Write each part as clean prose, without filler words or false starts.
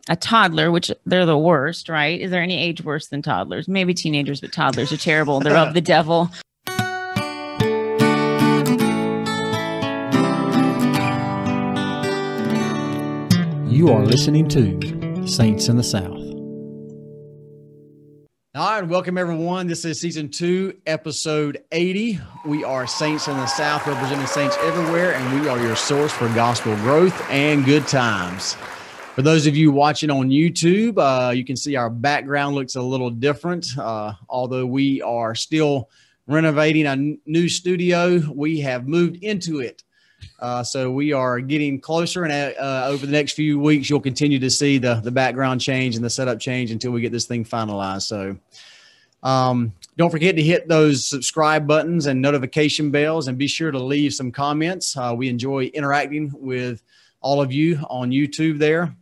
a toddler, which they're the worst, right? Is there any age worse than toddlers? Maybe teenagers, but toddlers are terrible. They're of the devil. You are listening to Saints in the South. All right, welcome everyone. This is season 2, episode 80. We are Saints in the South, representing saints everywhere, and we are your source for gospel growth and good times. For those of you watching on YouTube, you can see our background looks a little different. Although we are still renovating a new studio, we have moved into it. So we are getting closer, and over the next few weeks, you'll continue to see the background change and the setup change until we get this thing finalized. So don't forget to hit those subscribe buttons and notification bells, and be sure to leave some comments. We enjoy interacting with all of you on YouTube there.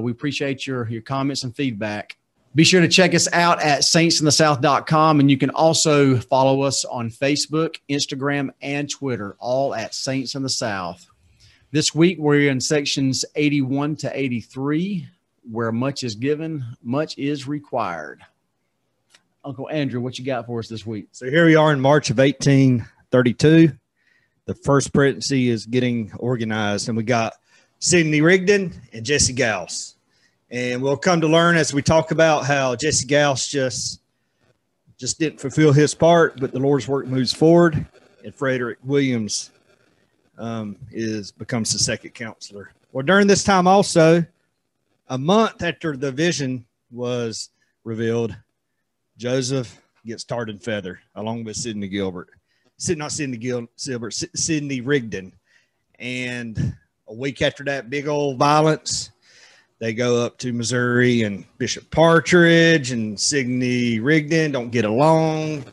We appreciate your comments and feedback. Be sure to check us out at saintsinthesouth.com, and you can also follow us on Facebook, Instagram, and Twitter, all at Saints in the South. This week, we're in sections 81 to 83, where much is given, much is required. Uncle Andrew, what you got for us this week? So here we are in March of 1832. The first presidency is getting organized, and we got Sidney Rigdon and Jesse Gause. And we'll come to learn as we talk about how Jesse Gause just didn't fulfill his part, but the Lord's work moves forward, and Frederick Williams becomes the second counselor. Well, during this time also, a month after the vision was revealed, Joseph gets tarred and feathered along with Sidney Rigdon. And a week after that big old violence, they go up to Missouri, and Bishop Partridge and Sidney Rigdon don't get along.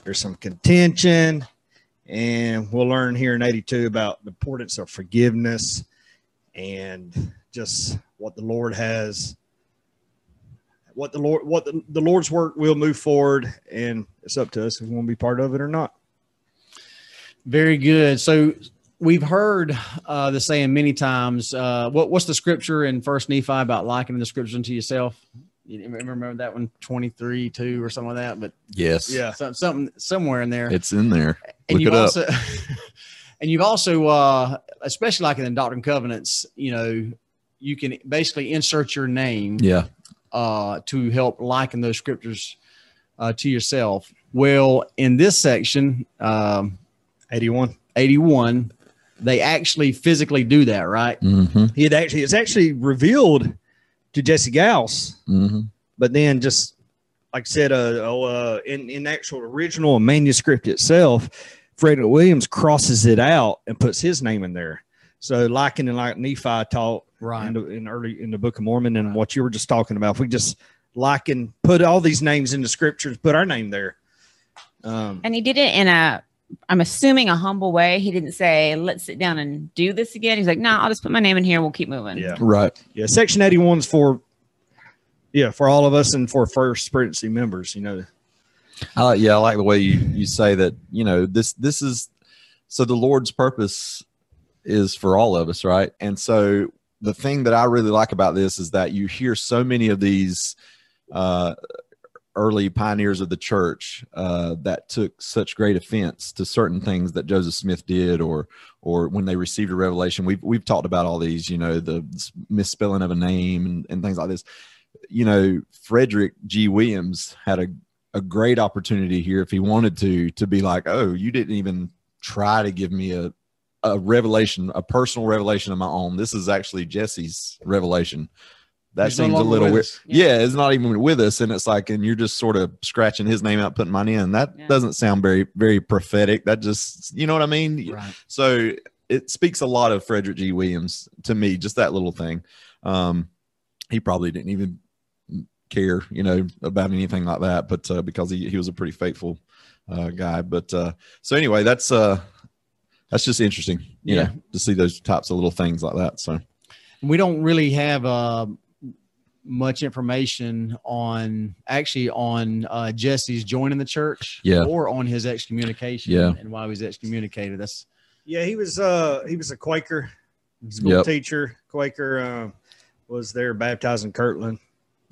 There's some contention, and we'll learn here in 82 about the importance of forgiveness and just what the Lord has, what the Lord's work will move forward, and it's up to us if we want to be part of it or not. Very good. So we've heard the saying many times. What's the scripture in First Nephi about likening the scriptures unto yourself? You remember that one, 23:2 or something like that? But yes, yeah, something somewhere in there. It's in there. And Look it up. And you've also, especially like in the Doctrine and Covenants, you can basically insert your name, to help liken those scriptures to yourself. Well, in this section, 81. They actually physically do that, right? Mm-hmm. It's actually revealed to Jesse Gause, but then just like I said, in actual original manuscript itself, Frederick Williams crosses it out and puts his name in there. So likening like Nephi taught in the Book of Mormon, and what you were just talking about, if we just put all these names into scriptures, put our name there. And he did it in I'm assuming a humble way. He didn't say, let's sit down and do this again. He's like, no, I'll just put my name in here. We'll keep moving. Yeah. Right. Yeah. Section 81 is for all of us and for first presidency members, I like the way you say that, this is, so the Lord's purpose is for all of us. Right. And so the thing that I really like about this is that you hear so many of these, early pioneers of the church that took such great offense to certain things that Joseph Smith did, or when they received a revelation. We've talked about all these, the misspelling of a name and things like this. Frederick G. Williams had a great opportunity here, if he wanted to be like, oh, you didn't even try to give me a revelation, a personal revelation of my own. This is actually Jesse's revelation. That seems a little weird. Yeah, it's not even with us. And it's like, and you're just sort of scratching his name out, putting mine in. That doesn't sound very, very prophetic. That just, you know what I mean? Right. So it speaks a lot of Frederick G. Williams to me, just that little thing. He probably didn't even care, about anything like that, but because he was a pretty faithful guy. But so anyway, that's just interesting, to see those types of little things like that. So we don't really have much information on Jesse's joining the church, or on his excommunication, and why he was excommunicated. He was a Quaker school teacher, Quaker. was there baptizing Kirtland.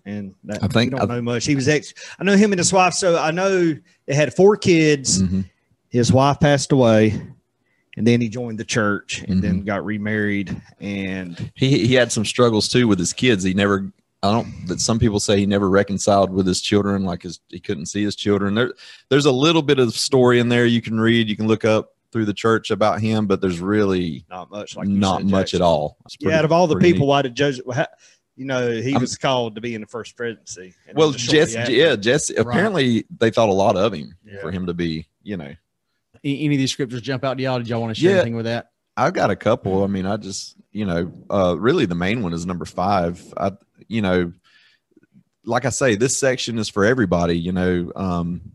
And that, I think we don't know much. He was I know him and his wife. So I know they had 4 kids. Mm-hmm. His wife passed away, and then he joined the church and then got remarried. And he had some struggles too with his kids. That some people say he never reconciled with his children. Like he couldn't see his children. There's a little bit of story in there you can read. You can look up through the church about him, but there's really not much, much at all. Out of all the people, why did Joseph? He was called to be in the first presidency. Well, Jesse. Apparently, they thought a lot of him for him to be. Any of these scriptures jump out to y'all? Did y'all want to share anything with that? I've got a couple. I mean, I just really the main one is number 5. Like I say, this section is for everybody.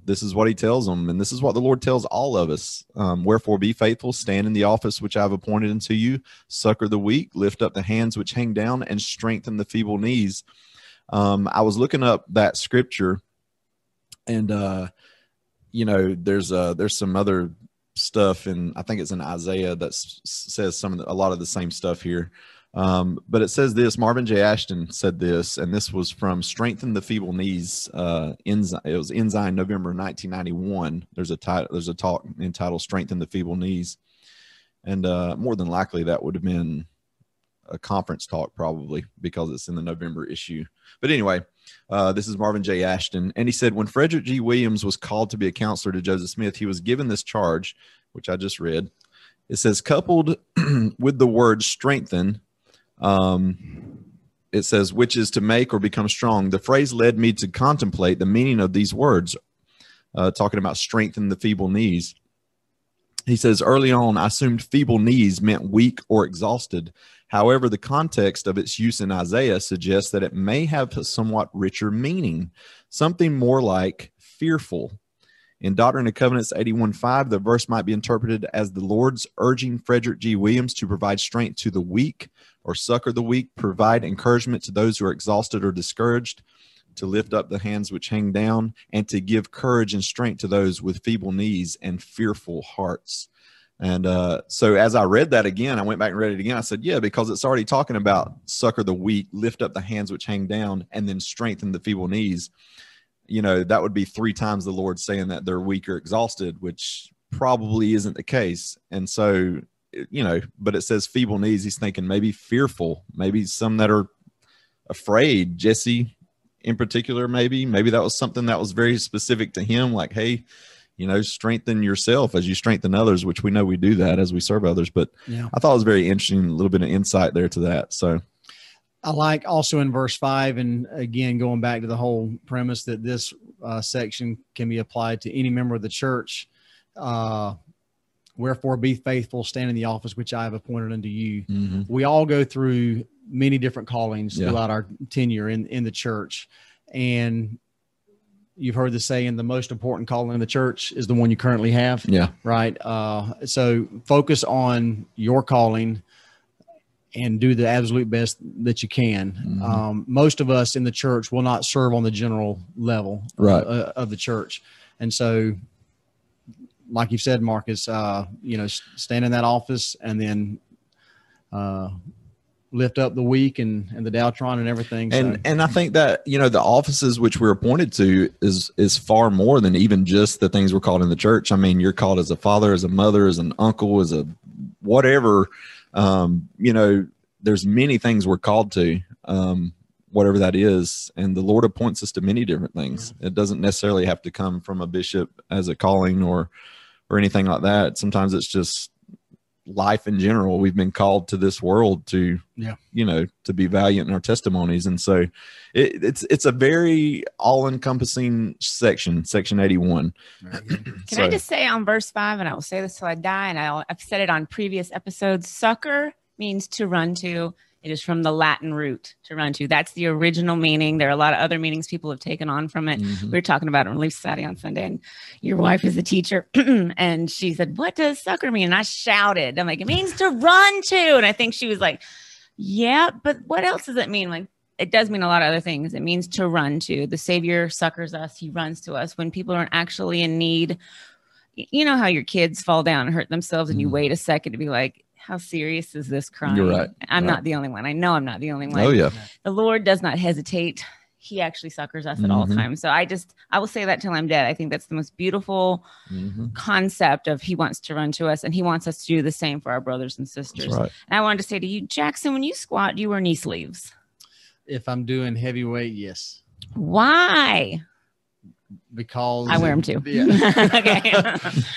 This is what he tells them, and this is what the Lord tells all of us. Wherefore, be faithful, stand in the office which I have appointed unto you, succor the weak, lift up the hands which hang down, and strengthen the feeble knees. I was looking up that scripture, and there's some other stuff, and I think it's in Isaiah that says a lot of the same stuff here. But it says this. Marvin J. Ashton said this, and this was from Strengthen the Feeble Knees. It was Ensign, November 1991. There's a talk entitled Strengthen the Feeble Knees. And more than likely that would have been a conference talk probably because it's in the November issue. But anyway, this is Marvin J. Ashton. And he said, when Frederick G. Williams was called to be a counselor to Joseph Smith, he was given this charge, which I just read. It says, coupled with the word strengthen, it says, which is to make or become strong. The phrase led me to contemplate the meaning of these words, talking about strengthen the feeble knees. He says, early on, I assumed feeble knees meant weak or exhausted. However, the context of its use in Isaiah suggests that it may have a somewhat richer meaning, something more like fearful. In Doctrine and Covenants 81:5, the verse might be interpreted as the Lord's urging Frederick G. Williams to provide strength to the weak or succor the weak, provide encouragement to those who are exhausted or discouraged, to lift up the hands which hang down, and to give courage and strength to those with feeble knees and fearful hearts. And so as I read that again, I went back and read it again. I said, yeah, because it's already talking about succor the weak, lift up the hands which hang down, and then strengthen the feeble knees. That would be 3 times the Lord saying that they're weak or exhausted, which probably isn't the case. And so, but it says feeble knees. He's thinking maybe fearful, maybe some that are afraid. Jesse in particular, maybe that was something that was very specific to him. Like, hey, strengthen yourself as you strengthen others, which we know we do that as we serve others. But I thought it was very interesting, a little bit of insight there to that. So I like also in verse 5, and again, going back to the whole premise that this section can be applied to any member of the church. Wherefore be faithful, stand in the office which I have appointed unto you. Mm-hmm. We all go through many different callings throughout our tenure in the church. And you've heard the saying, the most important calling in the church is the one you currently have. Yeah. Right. So focus on your calling and do the absolute best that you can. Mm-hmm. Most of us in the church will not serve on the general level of the church. And so, like you said, Marcus, stand in that office and then lift up the weak and the Doctrine and everything. And I think that, the offices which we're appointed to is far more than even just the things we're called in the church. I mean, you're called as a father, as a mother, as an uncle, as a whatever. There's many things we're called to, whatever that is. And the Lord appoints us to many different things. It doesn't necessarily have to come from a bishop as a calling or anything like that. Sometimes it's just life in general. We've been called to this world to, to be valiant in our testimonies. And so it's a very all-encompassing section 81. Can I just say on verse 5, and I will say this till I die, and I've said it on previous episodes, succor means to run to. It is from the Latin root, to run to. That's the original meaning. There are a lot of other meanings people have taken on from it. Mm-hmm. We were talking about it on Relief Society on Sunday, and your wife is a teacher, and she said, what does succor mean? And I shouted. I'm like, it means to run to. And I think she was like, yeah, but what else does it mean? Like, it does mean a lot of other things. It means to run to. The Savior succors us. He runs to us when people aren't actually in need. You know how your kids fall down and hurt themselves, and you wait a second to be like, how serious is this crime? You're right. I'm not the only one. I know I'm not the only one. Oh yeah. The Lord does not hesitate. He actually succors us at all times. So I will say that till I'm dead. I think that's the most beautiful concept of he wants to run to us, and he wants us to do the same for our brothers and sisters. Right. And I wanted to say to you, Jackson, when you squat, do you wear knee sleeves? If I'm doing heavyweight, yes. Why? Because I wear them too. Yeah. Okay.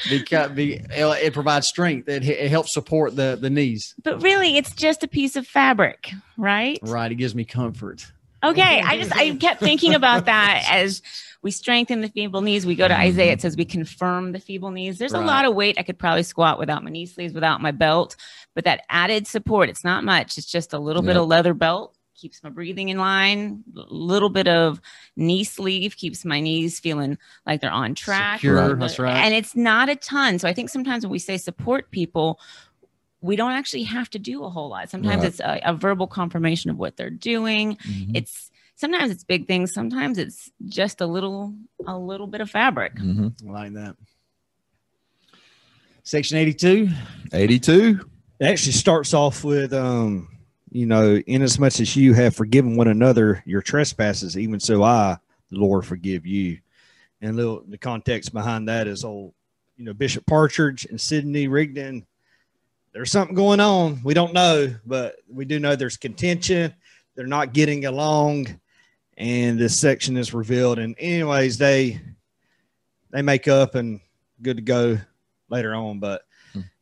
Because it provides strength. It helps support the knees. But really, it's just a piece of fabric, right? Right. It gives me comfort. Okay. I kept thinking about that as we strengthen the feeble knees. We go to Isaiah. It says we confirm the feeble knees. There's a lot of weight I could probably squat without my knee sleeves, without my belt. But that added support, it's not much. It's just a little bit of leather belt. Keeps my breathing in line. A little bit of knee sleeve keeps my knees feeling like they're on track. Secure, that's right. And it's not a ton. So I think sometimes when we say support people, we don't actually have to do a whole lot. Sometimes it's a verbal confirmation of what they're doing. Sometimes it's big things. Sometimes it's just a little bit of fabric. I like that. Section 82. 82. It actually starts off with, inasmuch as you have forgiven one another your trespasses, even so I, the Lord, forgive you. And the context behind that is Bishop Partridge and Sidney Rigdon. There's something going on. We don't know, but we do know there's contention. They're not getting along. And this section is revealed. And anyways, they make up and good to go later on. But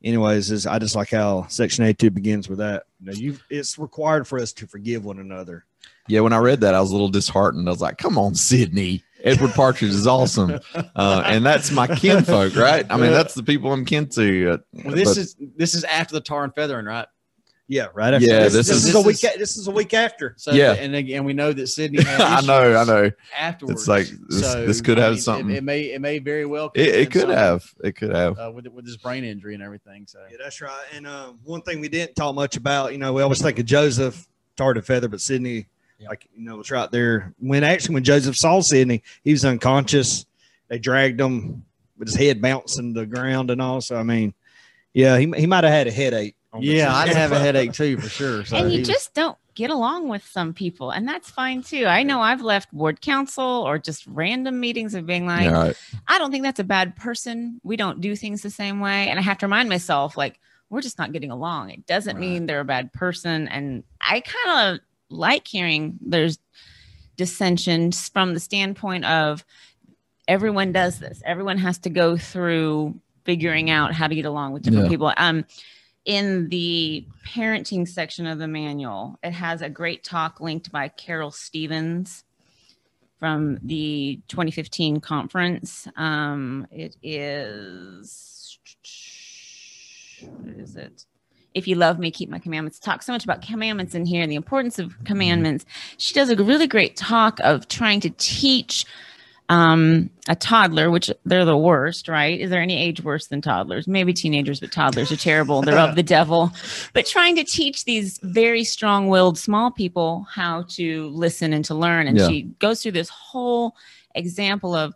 anyways, I just like how section 82 begins with that. It's required for us to forgive one another. Yeah, when I read that, I was a little disheartened. I was like, come on, Sidney. Edward Partridge is awesome. And that's my kinfolk, right? I mean, that's the people I'm kin to. This is after the tar and feathering, right? Yeah, right after. Yeah, this is a week after. So, yeah. And again, we know that Sidney had I know. Afterwards. It's like this could have something. It may very well it could have. It could have. With his brain injury and everything. So yeah, that's right. And one thing we didn't talk much about, we always think of Joseph, tarred and feather, but Sidney, was right there. When Joseph saw Sidney, he was unconscious. They dragged him with his head bouncing the ground and all. So I mean, yeah, he might have had a headache. Yeah, I'd have a headache too for sure. So and you just don't get along with some people, and that's fine too. I know I've left ward council or just random meetings of being like, I don't think that's a bad person. We don't do things the same way. And I have to remind myself, like, we're just not getting along. It doesn't mean they're a bad person. And I kind of like hearing there's dissensions from the standpoint of everyone does this. Everyone has to go through figuring out how to get along with different people. In the parenting section of the manual, it has a great talk linked by Carol Stevens from the 2015 conference. It is, what is it? If you love me, keep my commandments. Talk so much about commandments in here and the importance of commandments. She does a really great talk of trying to teach a toddler, which they're the worst, right? Is there any age worse than toddlers? Maybe teenagers, but toddlers are terrible. They're of the devil. But trying to teach these very strong-willed small people how to listen and to learn. And she goes through this whole example of,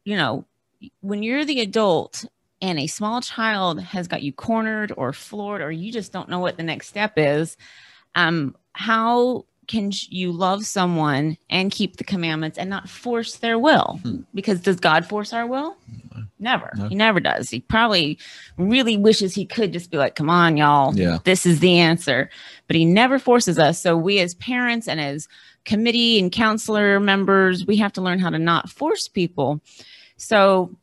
when you're the adult and a small child has got you cornered or floored, or you just don't know what the next step is, how can you love someone and keep the commandments and not force their will? Because does God force our will? Never. No. He never does. He probably really wishes he could just be like, come on, y'all. Yeah. This is the answer. But he never forces us. So we as parents and as committee and counselor members, we have to learn how to not force people. So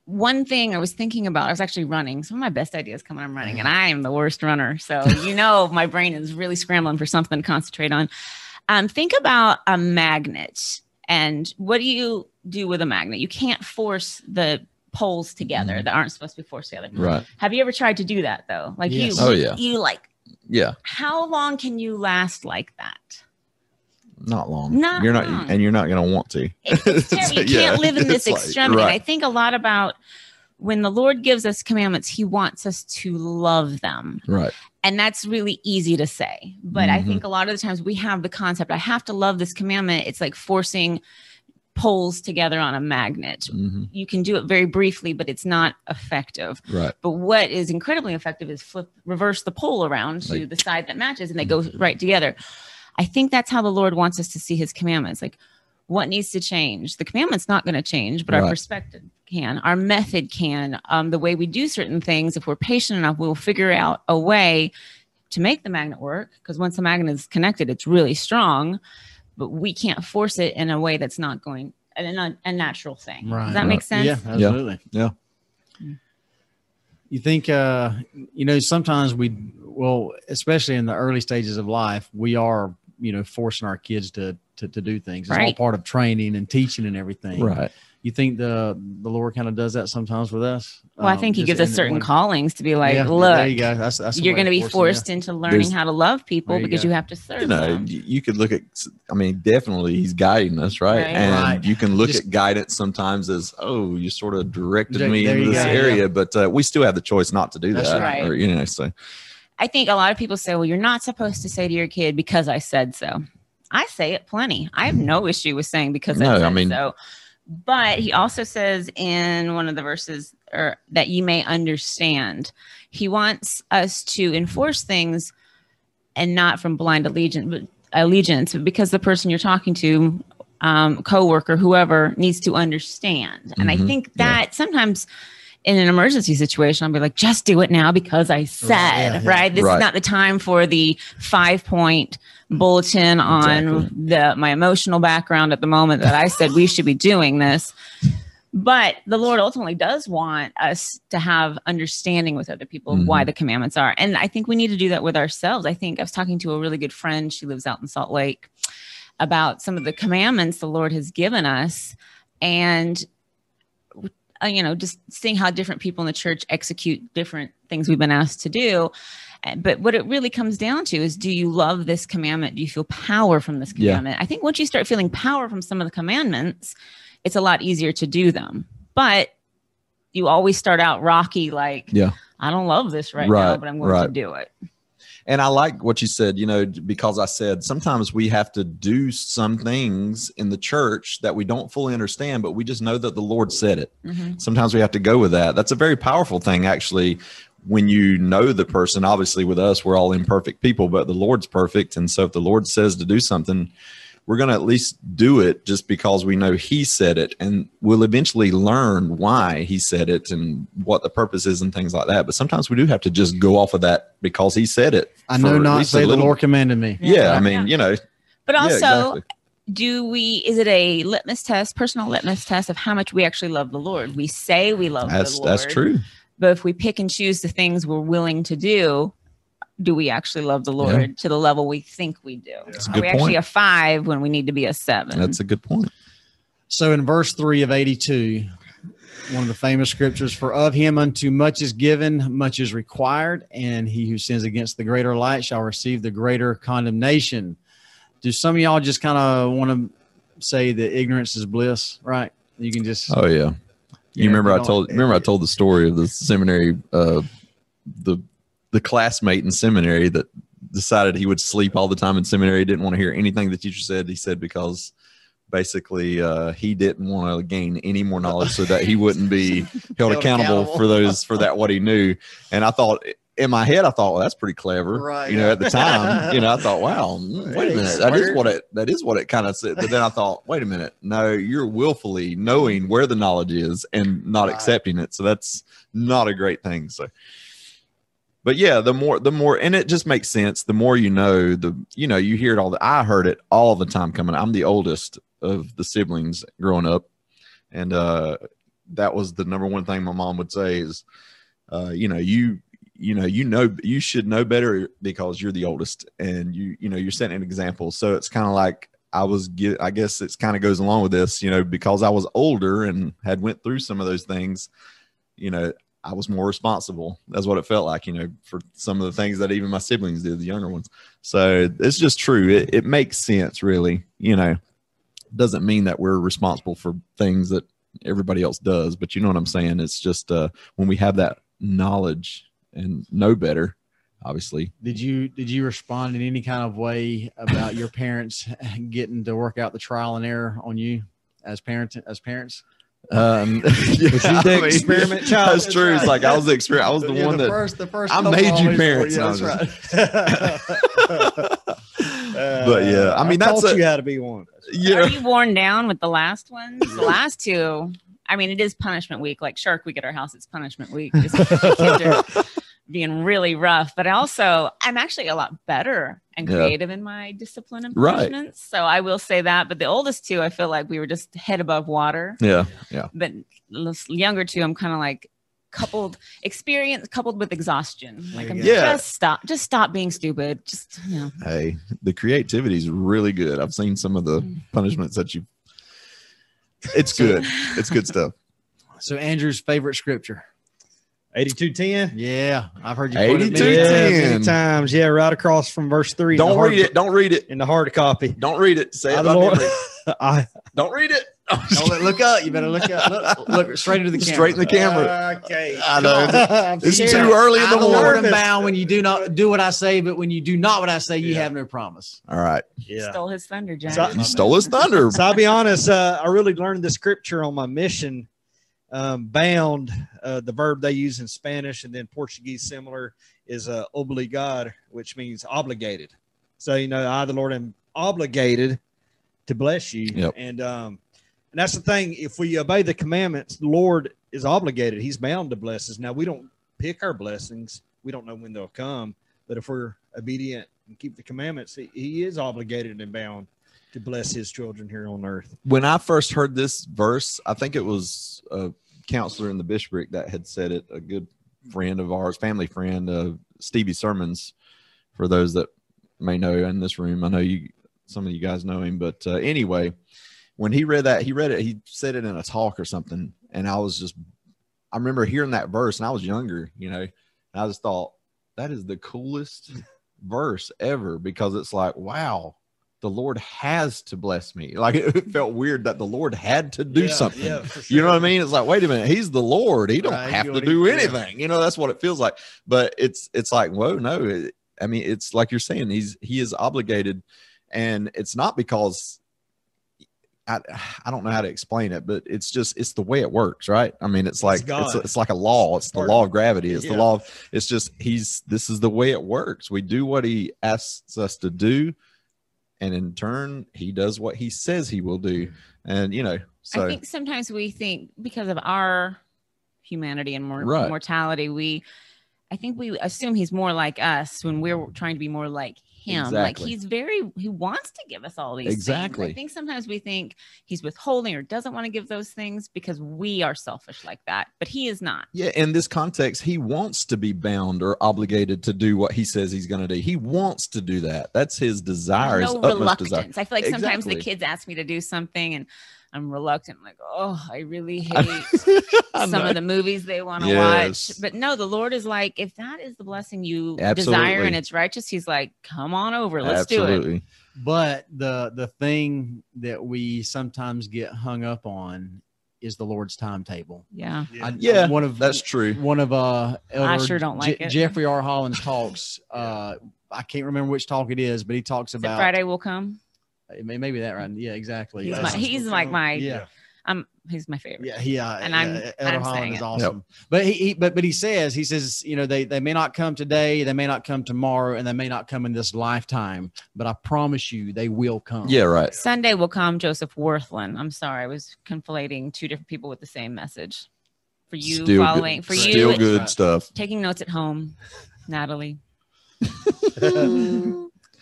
one thing I was thinking about, I was actually running. Some of my best ideas come when I'm running, and I am the worst runner. So, my brain is really scrambling for something to concentrate on. Think about a magnet. And what do you do with a magnet? You can't force the poles together that aren't supposed to be forced together. Right. Have you ever tried to do that though? Like how long can you last like that? Not long. You're not going to want to. It's terrible. You can't live in this extremity. I think a lot about when the Lord gives us commandments, he wants us to love them. Right. And that's really easy to say. But I think a lot of the times we have the concept, I have to love this commandment. It's like poles together on a magnet. You can do it very briefly, but it's not effective. Right. But what is incredibly effective is reverse the pole around to the side that matches, and they go right together. I think that's how the Lord wants us to see his commandments. Like, what needs to change? The commandment's not going to change, but our perspective can. Our method can. The way we do certain things, if we're patient enough, we'll figure out a way to make the magnet work, because once the magnet is connected, it's really strong, but we can't force it in a way that's not going a natural thing. Right. Does that make sense? Yeah, absolutely. Yeah. You think, sometimes especially in the early stages of life, we are, forcing our kids to do things. It's all part of training and teaching and everything. Right. You think the Lord kind of does that sometimes with us? Well, I think he gives us certain callings to be like, look, there you go. That's you're going to be forced into learning how to love people because you have to serve them. You could look at, definitely he's guiding us, right? And you can look at guidance sometimes as, oh, you sort of directed me into this area, but we still have the choice not to do that. Right. Or, so. I think a lot of people say, well, you're not supposed to say to your kid, because I said so. I say it plenty. I have no issue with saying because I said so. But he also says in one of the verses that you may understand. He wants us to enforce things and not from blind allegiance, but because the person you're talking to, coworker, whoever, needs to understand. And I think that sometimes in an emergency situation, I'll be like, just do it now because I said, right? This is not the time for the 5-point bulletin on my emotional background at the moment that I said we should be doing this. But the Lord ultimately does want us to have understanding with other people of why the commandments are. And I think we need to do that with ourselves. I think I was talking to a really good friend. She lives out in Salt Lake, about some of the commandments the Lord has given us. And just seeing how different people in the church execute different things we've been asked to do. But what it really comes down to is, do you love this commandment? Do you feel power from this commandment? I think once you start feeling power from some of the commandments, it's a lot easier to do them. But you always start out rocky, like, I don't love this right now, but I'm going to do it. And I like what you said, because I said sometimes we have to do some things in the church that we don't fully understand, but we just know that the Lord said it. Sometimes we have to go with that. That's a very powerful thing, actually, when you know the person. Obviously, with us, we're all imperfect people, but the Lord's perfect. And so if the Lord says to do something, we're going to at least do it just because we know he said it, and we'll eventually learn why he said it and what the purpose is and things like that. But sometimes we do have to just go off of that because he said it. I know not say the Lord commanded me. But also, is it a litmus test, personal litmus test of how much we actually love the Lord? We say we love the Lord. That's true. But if we pick and choose the things we're willing to do we actually love the Lord to the level we think we do? Are we actually a 5 when we need to be a 7? That's a good point. So in verse 3 of 82, one of the famous scriptures, for of him unto much is given, much is required, and he who sins against the greater light shall receive the greater condemnation. Do some of y'all just kind of want to say that ignorance is bliss, right? You can just... Oh, yeah. You remember I told the story of the seminary, the classmate in seminary that decided he would sleep all the time in seminary. He didn't want to hear anything the teacher said. He said because basically he didn't want to gain any more knowledge so that he wouldn't be held accountable for that what he knew. And I thought, in my head, well, that's pretty clever. Right. At the time, I thought, wow, wait a minute. That is what it kind of said. But then I thought, wait a minute. No, you're willfully knowing where the knowledge is and not accepting it. So that's not a great thing. So, but yeah, the more, and it just makes sense. The more you know, you hear it I heard it all the time coming. I'm the oldest of the siblings growing up. And that was the number one thing my mom would say is, you should know better because you're the oldest and you're setting an example. So it's kind of like I guess it's kind of goes along with this, because I was older and had went through some of those things, I was more responsible. That's what it felt like, for some of the things that even my siblings did, the younger ones. So it's just true. It makes sense, really. Doesn't mean that we're responsible for things that everybody else does, but you know what I'm saying? It's just when we have that knowledge and know better, obviously. Did you respond in any kind of way about your parents getting to work out the trial and error on you? as parents? Yeah, the experiment child? That's true. It's like I was the experiment. I was the one that the first I made you parents. Yeah, that's right. But yeah, I mean, taught you how to be one. Yeah. Are you worn down with the last ones? The last two, I mean, it is punishment week. Like Shark Week at our house, it's punishment week. Just kids are being really rough. But I'm actually a lot better and creative in my discipline and punishments. So I will say that. But the oldest two, I feel like we were just head above water. Yeah. But the younger two, I'm kind of like coupled with exhaustion. Like just stop being stupid. Just Hey, the creativity is really good. I've seen some of the punishments that it's good. It's good stuff. So Andrew's favorite scripture. 82:10. Yeah, I've heard you. 82:10 many times. Yeah, right across from verse 3. Don't read it. Don't read it in the hard copy. Don't read it. Say it. Don't read it. Don't look up. You better look up. Look straight into the camera. Straight in the camera. Okay. I know. It's too early in the Lord morning. bound when you do not do what I say, but when you do not what I say, you have no promise. All right. Yeah. Stole his thunder, Jack. You stole his thunder. So I'll be honest. I really learned the scripture on my mission. Bound, the verb they use in Spanish and then Portuguese similar is obligado, which means obligated. So I, the Lord, am obligated to bless you. Yep. And that's the thing. If we obey the commandments, the Lord is obligated. He's bound to bless us. Now we don't pick our blessings. We don't know when they'll come. But if we're obedient and keep the commandments, He is obligated and bound to bless His children here on earth. When I first heard this verse, I think it was a counselor in the bishopric that had said it, a good friend of ours, family friend, Stevie Sermons, for those that may know in this room. I know some of you guys know him, but anyway, when he read it, he said it in a talk or something. And I remember hearing that verse and I was younger, and I just thought that is the coolest verse ever, because it's like, wow, the Lord has to bless me. Like it felt weird that the Lord had to do something. Yeah, for sure. You know what I mean? It's like, wait a minute, He's the Lord. He don't Right, have to do anything. That's what it feels like. But it's like, whoa, no. I mean, it's like you're saying, he is obligated, and it's not because I don't know how to explain it, but it's the way it works, right? I mean, it's like it's like a law. It's the law of gravity. It's the law of, it's just this is the way it works. We do what He asks us to do, and in turn, He does what He says He will do. And so I think sometimes we think because of our humanity and mortality, I think we assume He's more like us when we're trying to be more like Him. Exactly. Like He wants to give us all these things. I think sometimes we think He's withholding or doesn't want to give those things because we are selfish like that, but He is not. Yeah, in this context, He wants to be bound or obligated to do what He says He's going to do. He wants to do that. That's His desire. There's no reluctance. Desire. I feel like sometimes Exactly. the kids ask me to do something and I'm reluctant. I'm like, oh, I really hate some of the movies they want to watch. But no, the Lord is like, if that is the blessing you desire and it's righteous, He's like, come on over. Let's do it. But the thing that we sometimes get hung up on is the Lord's timetable. Yeah. That's true. One of I sure don't like it. Jeffrey R. Holland's talks. I can't remember which talk it is, but he talks about Friday will come. Maybe that right. Yeah, exactly. He's my favorite. And I'm Holland is awesome. Yep. But he says they may not come today, they may not come tomorrow, and they may not come in this lifetime, but I promise you they will come. Yeah, right. Sunday will come, Joseph Worthland. I'm sorry, I was conflating two different people with the same message. For you still following, good. for you still good stuff. Taking notes at home, Natalie.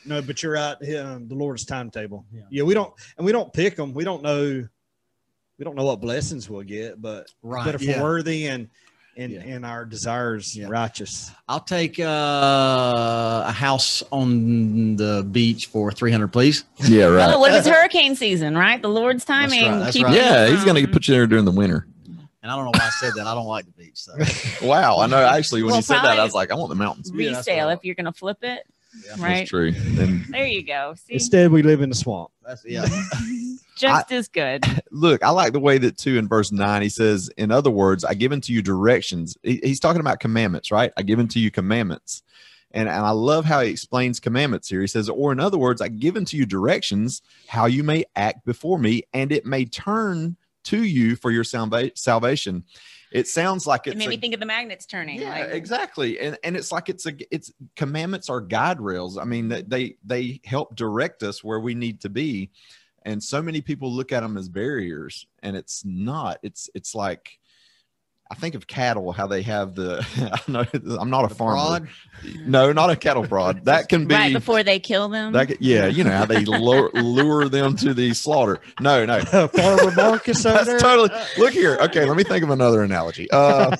No, but you're right. The Lord's timetable. Yeah, we don't pick them. We don't know what blessings we'll get, but if we're worthy and our desires righteous. I'll take a house on the beach for $300, please. Yeah, right. Oh, what if it's hurricane season, right? The Lord's timing. That's right. Yeah, He's going to put you there during the winter. And I don't know why I said that. I don't like the beach. So. Wow. I know. Actually, when you said that, I was like, I want the mountains. Resale if you're going to flip it. Yeah, right. That's true. And there you go. See? Instead, we live in the swamp. Just as good. Look, I like the way that too in verse 9, he says, in other words, I give unto you directions. He's talking about commandments, right? I give unto you commandments. And I love how he explains commandments here. He says, or in other words, I've given to you directions how you may act before me, and it may turn to you for your salvation. It sounds like it made me think of the magnets turning. Yeah, exactly. And it's like it's commandments are guide rails. I mean, they help direct us where we need to be. And so many people look at them as barriers, and it's not. It's like, I think of cattle, how they have the, I'm not a farmer. Prod? No, not a cattle prod. That can be right before they kill them. Yeah, you know how they lure them to the slaughter. No. Farmer Marcus over That's there. totally. Look here. Okay, let me think of another analogy. No,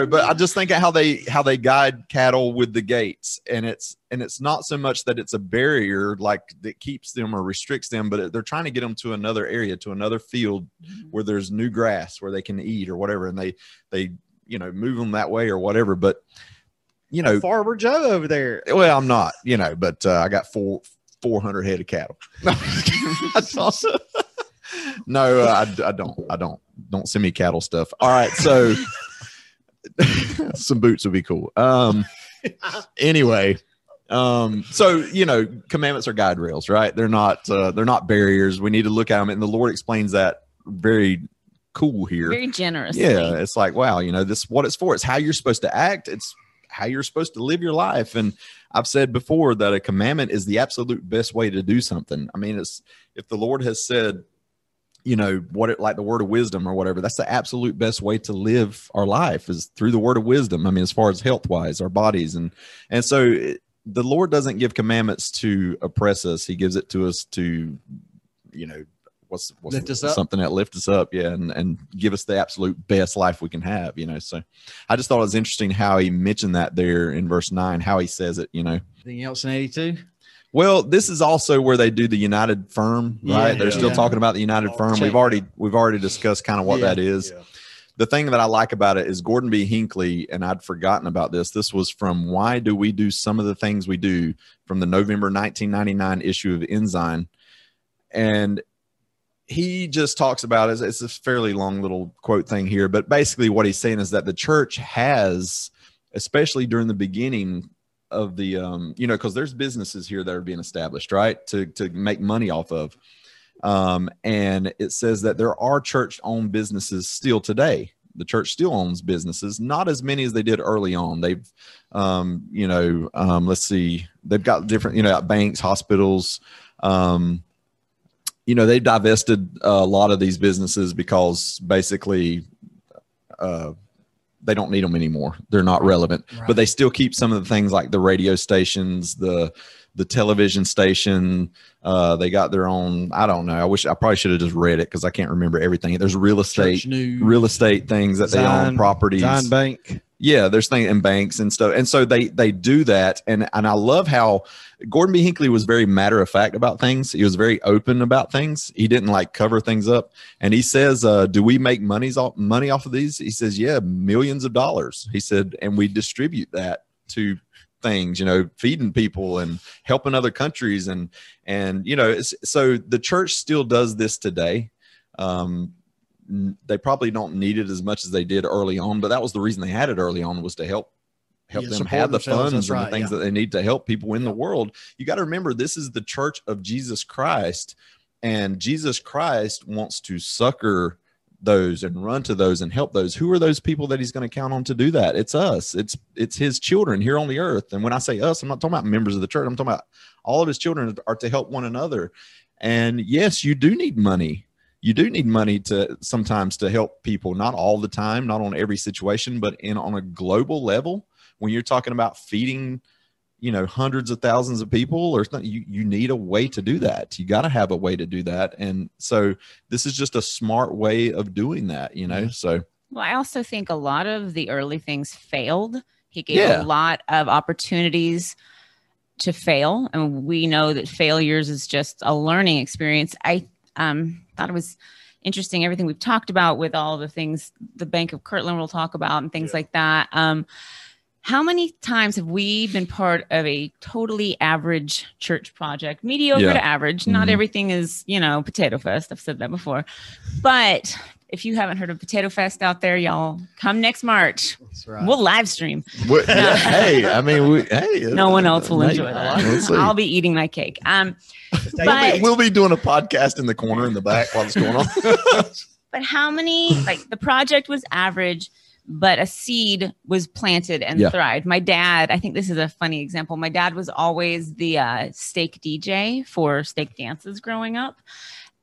but I just think of how they guide cattle with the gates, and it's not so much that it's a barrier like that keeps them or restricts them, but they're trying to get them to another area, to another field where there's new grass where they can eat or whatever, and they move them that way or whatever. But Farmer Joe over there. Well, I'm not, but I got 400 head of cattle. That's awesome. No, I don't. Don't send me cattle stuff. All right, so some boots would be cool. Anyway, so commandments are guide rails, right? They're not barriers. We need to look at them, and the Lord explains that very cool here, very generously. Yeah, it's like, wow, this what it's for. It's how you're supposed to act. It's how you're supposed to live your life. And I've said before that a commandment is the absolute best way to do something. I mean, it's if the Lord has said, like the word of wisdom or whatever, that's the absolute best way to live our life is through the word of wisdom. I mean, as far as health wise, our bodies. And so the Lord doesn't give commandments to oppress us. He gives it to us to, what's lift us up. Something that lifts us up. Yeah. And give us the absolute best life we can have, so I just thought it was interesting how he mentioned that there in verse 9, how he says it, Anything else in 82? Well, this is also where they do the united firm, right? They're still talking about the united firm. We've already discussed kind of what that is. Yeah. The thing that I like about it is Gordon B. Hinckley, and I'd forgotten about this. This was from Why Do We Do Some of the Things We Do from the November 1999 issue of Ensign. And he just talks about it. It's a fairly long little quote thing here, but basically what he's saying is that the church has, especially during the beginning of the, because there's businesses here that are being established, right, to make money off of. And it says that there are church-owned businesses still today. The church still owns businesses, not as many as they did early on. They've, let's see, they've got different, banks, hospitals. They've divested a lot of these businesses because basically they don't need them anymore. They're not relevant, right. But they still keep some of the things like the radio stations, the television station. They got their own, I don't know. I probably should have just read it because I can't remember everything. There's real estate things that they own, properties. Zion Bank. Yeah, there's things in banks and stuff. And so they do that. And I love how Gordon B. Hinckley was very matter of fact about things. He was very open about things. He didn't like cover things up. And he says, do we make money off of these? He says, yeah, millions of dollars. He said, and we distribute that to things, feeding people and helping other countries. And so the church still does this today. They probably don't need it as much as they did early on, but that was the reason they had it early on, was to help them have the funds and the things that they need to help people in the world. You got to remember, this is the church of Jesus Christ, and Jesus Christ wants to succor those and run to those and help those. Who are those people that he's going to count on to do that? It's us. It's his children here on the earth. And when I say us, I'm not talking about members of the church. I'm talking about all of his children are to help one another. And yes, you do need money. You do need money to sometimes to help people, not all the time, not on every situation, but on a global level. When you're talking about feeding, hundreds of thousands of people or something, you need a way to do that. You got to have a way to do that. And so this is just a smart way of doing that, so. Well, I also think a lot of the early things failed. He gave a lot of opportunities to fail. And we know that failures is just a learning experience. I thought it was interesting, everything we've talked about with all the things the Bank of Kirtland will talk about and things like that. How many times have we been part of a totally average church project, mediocre to average? Not everything is, Potato Fest. I've said that before, but if you haven't heard of Potato Fest out there, y'all come next March. That's right. We'll live stream. Hey, I mean, no one else will enjoy that. Let's see. I'll be eating my cake. But We'll be doing a podcast in the corner in the back while it's going on. But how many, like the project was average, but a seed was planted and thrived. My dad, I think this is a funny example. My dad was always the stake DJ for stake dances growing up.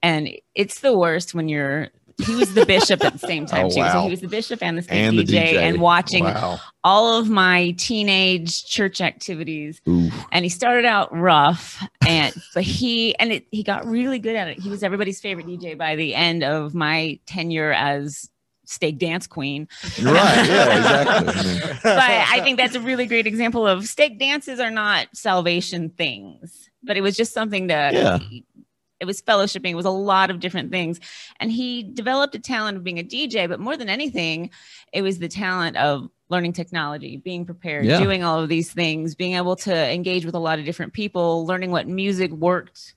And it's the worst when he was the bishop at the same time too. So he was the bishop and the stake DJ, and watching all of my teenage church activities. Oof. And he started out rough, but he got really good at it. He was everybody's favorite DJ by the end of my tenure as stake dance queen. You're right. Yeah, exactly. But I think that's a really great example of stake dances are not salvation things, but it was just something to, it was fellowshipping. It was a lot of different things. And he developed a talent of being a DJ, but more than anything, it was the talent of learning technology, being prepared, doing all of these things, being able to engage with a lot of different people, learning what music worked.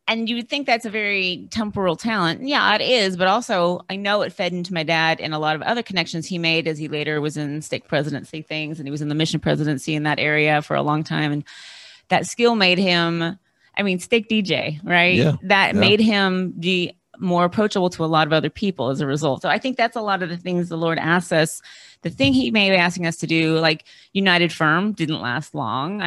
And you would think that's a very temporal talent. Yeah, it is. But also, I know it fed into my dad and a lot of other connections he made as he later was in stake presidency things. And he was in the mission presidency in that area for a long time. And that skill made him, stake DJ, right? Yeah. That made him be more approachable to a lot of other people as a result. So I think that's a lot of the things the Lord asks us. The thing he may be asking us to do, like United Firm didn't last long.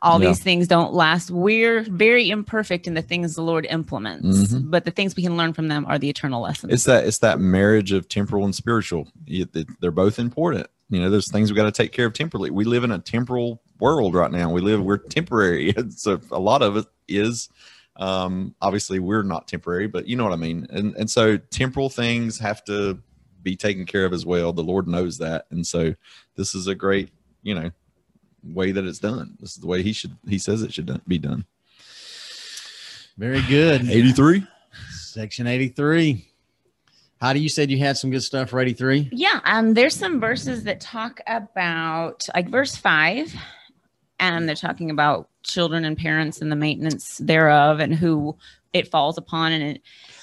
All these things don't last. We're very imperfect in the things the Lord implements, but the things we can learn from them are the eternal lessons. It's that marriage of temporal and spiritual. They're both important. There's things we got to take care of temporally. We live in a temporal world right now. We're temporary. So a lot of it is, obviously we're not temporary, but you know what I mean? And so temporal things have to be taken care of as well. The Lord knows that. And so this is a great, way that it's done. This is the way he says it should be done. Very good. 83. Section 83. Heidi, you said you had some good stuff for 83. Yeah. There's some verses that talk about, like verse 5, and they're talking about children and parents and the maintenance thereof and who it falls upon.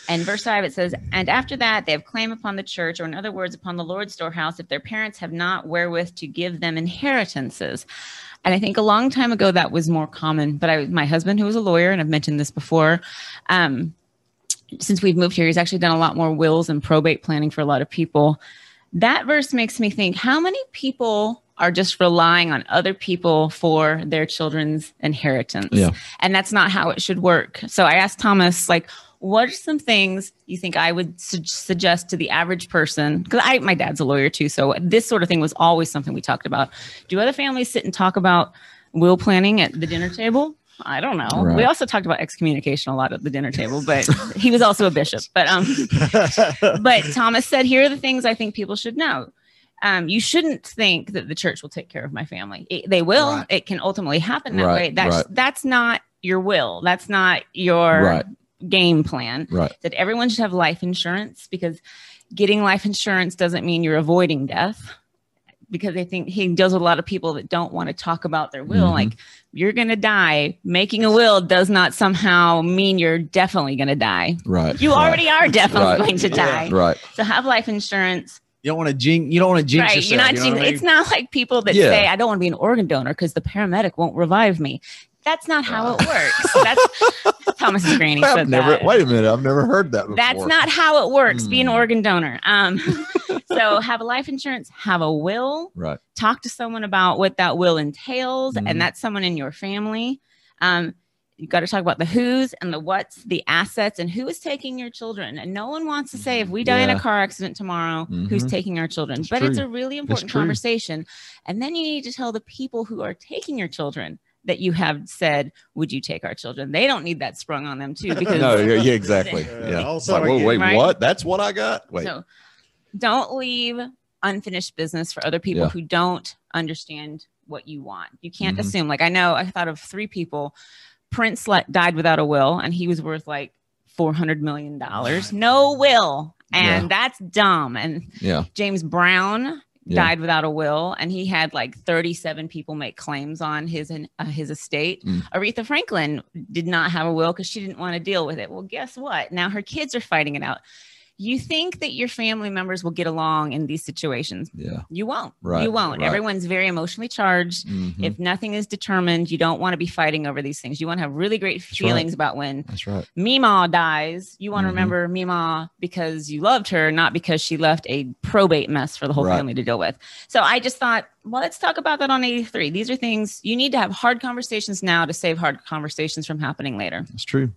And verse 5, it says, and after that, they have claim upon the church, or in other words, upon the Lord's storehouse, if their parents have not wherewith to give them inheritances. And I think a long time ago, that was more common. But my husband, who was a lawyer, and I've mentioned this before, since we've moved here, he's actually done a lot more wills and probate planning for a lot of people. That verse makes me think, how many people are just relying on other people for their children's inheritance? Yeah. And that's not how it should work. So I asked Thomas, what are some things you think I would suggest to the average person? Because my dad's a lawyer too, so this sort of thing was always something we talked about. Do other families sit and talk about will planning at the dinner table? I don't know. Right. We also talked about excommunication a lot at the dinner table, but he was also a bishop. But Thomas said, here are the things I think people should know. You shouldn't think that the church will take care of my family. They will. Right. It can ultimately happen that way. That's not your will. That's not your game plan. Right. That everyone should have life insurance, because getting life insurance doesn't mean you're avoiding death. Because I think he deals with a lot of people that don't want to talk about their will. Like, you're going to die. Making a will does not somehow mean you're definitely going to die. Right. You already are definitely going to die. Right. So have life insurance. You don't want to jinx yourself. You're not jinx. It's not like people that say, I don't want to be an organ donor because the paramedic won't revive me. That's not how it works. That's Thomas's granny said that. Wait a minute. I've never heard that before. That's not how it works. Be an organ donor. So have a life insurance, have a will, talk to someone about what that will entails. And that's someone in your family. You've got to talk about the who's and the what's, the assets, and who is taking your children. And no one wants to say, if we die in a car accident tomorrow, who's taking our children. It's true. It's a really important conversation. And then you need to tell the people who are taking your children that you have said, would you take our children? They don't need that sprung on them too. Because exactly. Also, wait, what? That's what I got? Wait. So don't leave unfinished business for other people who don't understand what you want. You can't assume. Like, I thought of 3 people. Prince died without a will, and he was worth like $400 million. No will. And that's dumb. And James Brown died without a will, and he had like 37 people make claims on his estate. Aretha Franklin did not have a will because she didn't want to deal with it. Well, guess what? Now her kids are fighting it out. You think that your family members will get along in these situations. Yeah. You won't. Right. You won't. Right. Everyone's very emotionally charged. If nothing is determined, you don't want to be fighting over these things. You want to have really great feelings about when Meemaw dies. You want to remember Meemaw because you loved her, not because she left a probate mess for the whole family to deal with. So I just thought, well, let's talk about that on 83. These are things you need to have hard conversations now to save hard conversations from happening later. That's true.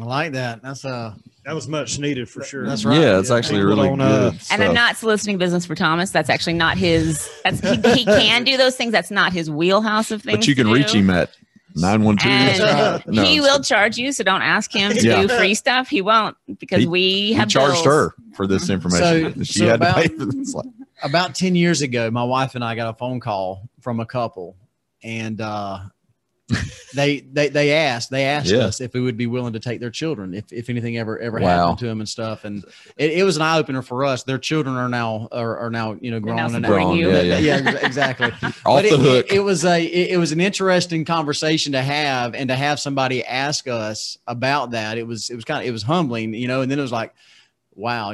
I like that. That was much needed for sure. That's right. Yeah, it's actually really good. And I'm not soliciting business for Thomas. That's actually not his. He can do those things. That's not his wheelhouse of things. But you can reach him at 912. And he will charge you, so don't ask him to do free stuff. He won't, because we have charged bills. her for this information. She had to pay for this. About 10 years ago, my wife and I got a phone call from a couple, and they asked us if we would be willing to take their children if anything ever happened to them and stuff. And it was an eye opener for us. Their children are now grown and grown. Yeah, exactly. Off the hook. It was an interesting conversation to have, and to have somebody ask us about that. It was humbling, and then it was like, wow,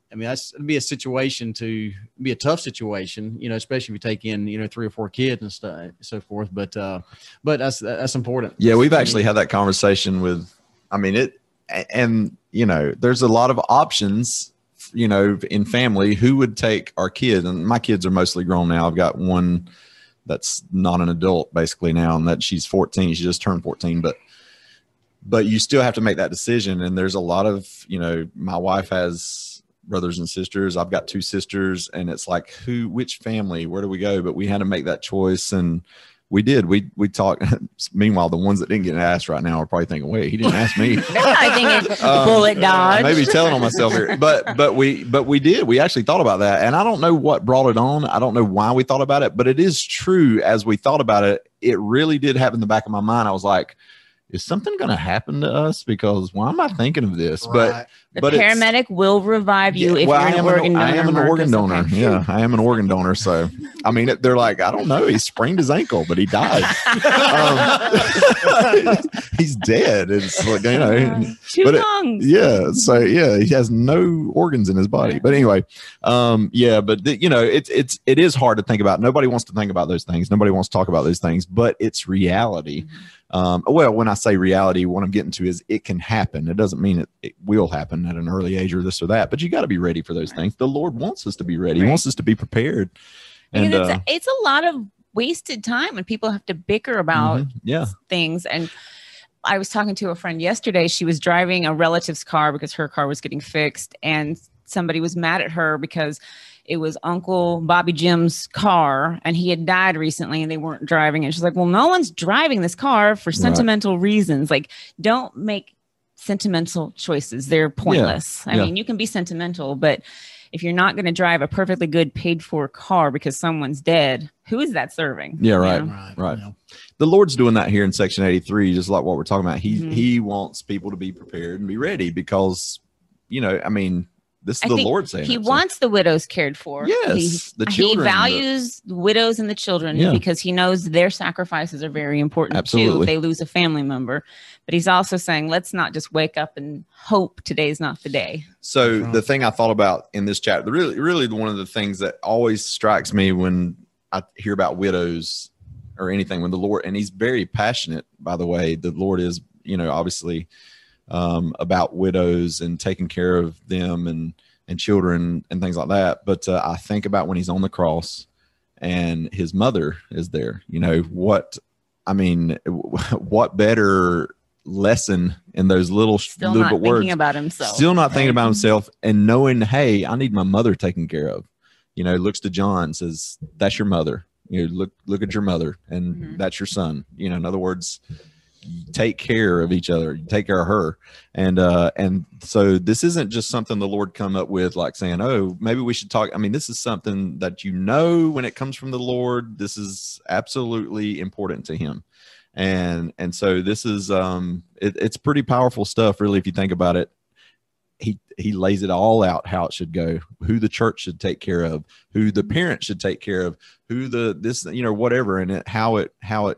I mean, it'd be a tough situation, especially if you take in, 3 or 4 kids and stuff, and so forth. But that's important. Yeah. We've actually had that conversation with, there's a lot of options, in family who would take our kid. And my kids are mostly grown now. I've got one that's not an adult basically now, and that she's 14. She just turned 14, but you still have to make that decision. And there's a lot of, my wife has brothers and sisters. I've got 2 sisters, and it's like, which family, where do we go? But we had to make that choice, and we did. We talked. Meanwhile, the ones that didn't get asked right now are probably thinking, wait, he didn't ask me. I think it's bullet dodge. Maybe telling on myself here, but we did. We actually thought about that, and I don't know what brought it on. I don't know why we thought about it, but it is true. As we thought about it, it really did have in the back of my mind. I was like, is something going to happen to us? Because why am I thinking of this? Right. But the paramedic will revive you if you're an organ donor. I am an organ donor. Okay. Yeah, I am an organ donor. So, they're like, I don't know. He sprained his ankle, but he died. He's dead. It's like, two lungs. Yeah. So yeah, he has no organs in his body. But anyway, it is hard to think about. Nobody wants to think about those things. Nobody wants to talk about those things, but it's reality. Well, when I say reality, what I'm getting to is it can happen. It doesn't mean it will happen at an early age or this or that, but you got to be ready for those things. The Lord wants us to be ready. He wants us to be prepared. And it's a lot of wasted time when people have to bicker about things. And I was talking to a friend yesterday. She was driving a relative's car because her car was getting fixed, and somebody was mad at her because it was Uncle Bobby Jim's car, and he had died recently, and they weren't driving it. She's like, well, no one's driving this car for sentimental reasons. Like, don't make sentimental choices. They're pointless. I mean, you can be sentimental, but if you're not going to drive a perfectly good paid for car because someone's dead, who is that serving? Yeah, right. Yeah. The Lord's doing that here in section 83, just like what we're talking about. He wants people to be prepared and be ready because, this is the Lord saying he wants the widows cared for. Yes, the children. He values the widows and the children because he knows their sacrifices are very important too if they lose a family member. But he's also saying, let's not just wake up and hope today's not the day. So the thing I thought about in this chapter, really one of the things that always strikes me when I hear about widows or anything, when the Lord, and he's very passionate, by the way, the Lord is, obviously about widows and taking care of them and children and things like that. But I think about when he's on the cross and his mother is there, what better lesson in those little bit words. Thinking about himself. Still not thinking about himself, and knowing, hey, I need my mother taken care of. Looks to John, says, that's your mother. Look at your mother, and that's your son. In other words, take care of each other, take care of her. And so this isn't just something the Lord come up with, like saying, oh, maybe we should talk. This is something that, when it comes from the Lord, this is absolutely important to him. And so this is, it's pretty powerful stuff, really, if you think about it. he lays it all out how it should go, who the church should take care of, who the parent should take care of, who whatever, and how it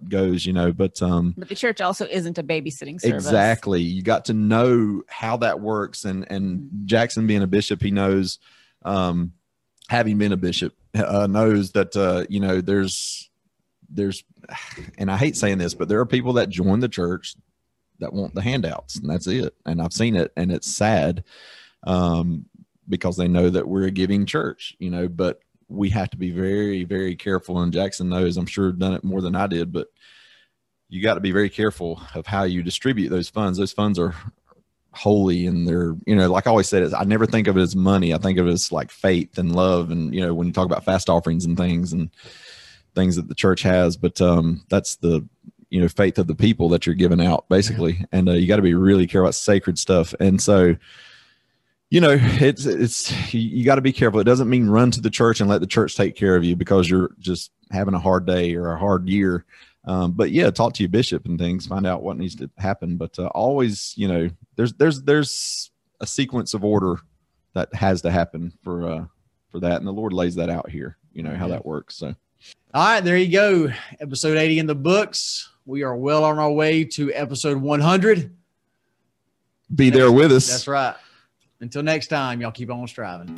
goes, but the church also isn't a babysitting service. Exactly. You got to know how that works. And Jackson being a bishop, he knows, having been a bishop, knows that, there's, and I hate saying this, but there are people that join the church that want the handouts, and that's it. And I've seen it, and it's sad, because they know that we're a giving church, but we have to be very, very careful. And Jackson knows, I'm sure, done it more than I did, but you got to be very careful of how you distribute those funds. Those funds are holy, and they're, like I always said, I never think of it as money. I think of it as like faith and love. And, when you talk about fast offerings and things that the church has, but that's the, faith of the people that you're giving out, basically. Yeah. And you got to be really careful about sacred stuff. And so, it's you got to be careful. It doesn't mean run to the church and let the church take care of you because you're just having a hard day or a hard year. But yeah, talk to your bishop and things, find out what needs to happen. But always, there's a sequence of order that has to happen for that. And the Lord lays that out here, how that works. So. All right, there you go. Episode 80 in the books. We are well on our way to episode 100. Be there with us. That's right. Until next time, y'all keep on striving.